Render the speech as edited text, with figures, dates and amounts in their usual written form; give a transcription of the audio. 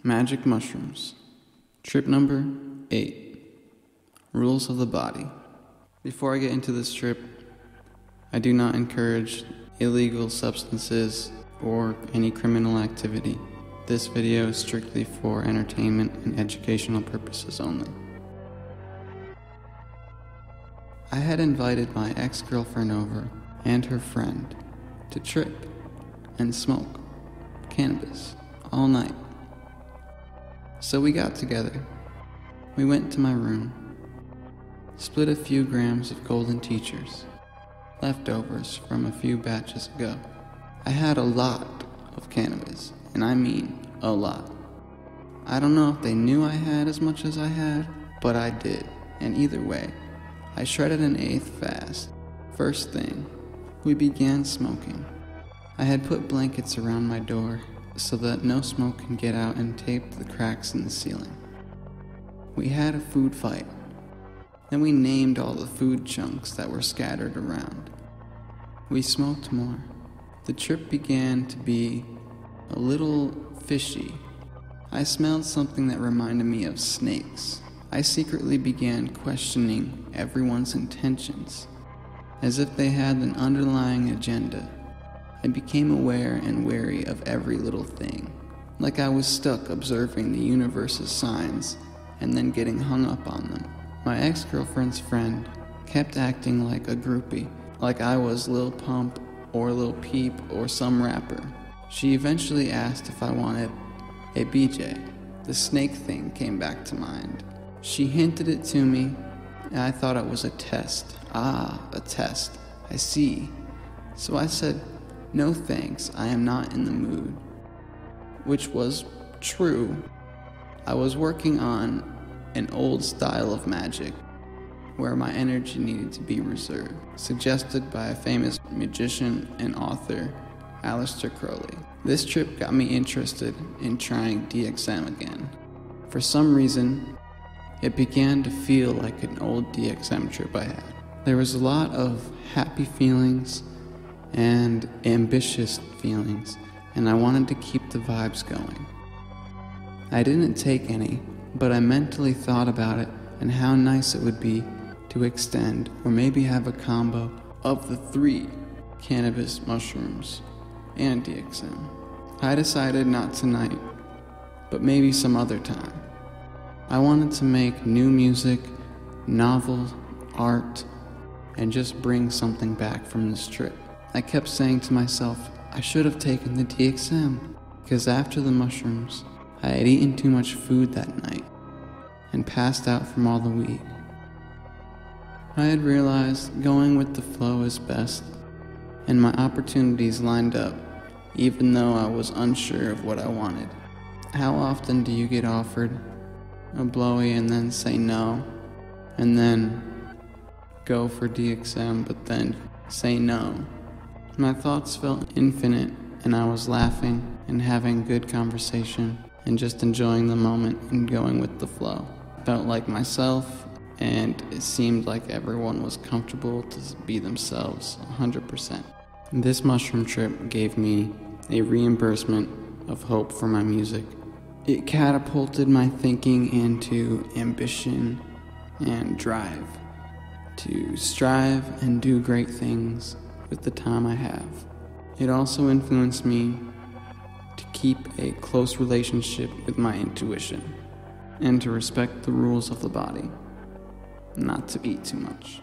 Magic mushrooms. Trip number 8. Rules of the body. Before I get into this trip, I do not encourage illegal substances or any criminal activity. This video is strictly for entertainment and educational purposes only. I had invited my ex-girlfriend over and her friend to trip and smoke cannabis all night. So we got together. We went to my room, split a few grams of golden teachers, leftovers from a few batches ago. I had a lot of cannabis, and I mean a lot. I don't know if they knew I had as much as I had, but I did, and either way, I shredded an eighth fast. First thing, we began smoking. I had put blankets around my door so that no smoke can get out and taped the cracks in the ceiling. We had a food fight. Then we named all the food chunks that were scattered around. We smoked more. The trip began to be a little fishy. I smelled something that reminded me of snakes. I secretly began questioning everyone's intentions, as if they had an underlying agenda. I became aware and wary of every little thing, like I was stuck observing the universe's signs and then getting hung up on them. My ex-girlfriend's friend kept acting like a groupie, like I was Lil Pump or Lil Peep or some rapper. She eventually asked if I wanted a BJ. The snake thing came back to mind. She hinted it to me, and I thought it was a test. A test. I see. So I said, "No thanks, I am not in the mood." Which was true. I was working on an old style of magic where my energy needed to be reserved, suggested by a famous magician and author, Aleister Crowley. This trip got me interested in trying DXM again. For some reason, it began to feel like an old DXM trip I had. There was a lot of happy feelings and ambitious feelings, and I wanted to keep the vibes going. I didn't take any, but I mentally thought about it and how nice it would be to extend or maybe have a combo of the 3 cannabis mushrooms and DXM. I decided not tonight, but maybe some other time. I wanted to make new music, novel art, and just bring something back from this trip. I kept saying to myself, I should have taken the DXM, because after the mushrooms, I had eaten too much food that night and passed out from all the weed. I had realized going with the flow is best, and my opportunities lined up, even though I was unsure of what I wanted. How often do you get offered a blowy and then say no, and then go for DXM but then say no? My thoughts felt infinite, and I was laughing and having good conversation and just enjoying the moment and going with the flow. Felt like myself, and it seemed like everyone was comfortable to be themselves 100%. This mushroom trip gave me a reimbursement of hope for my music. It catapulted my thinking into ambition and drive to strive and do great things with the time I have. It also influenced me to keep a close relationship with my intuition and to respect the rules of the body, not to eat too much.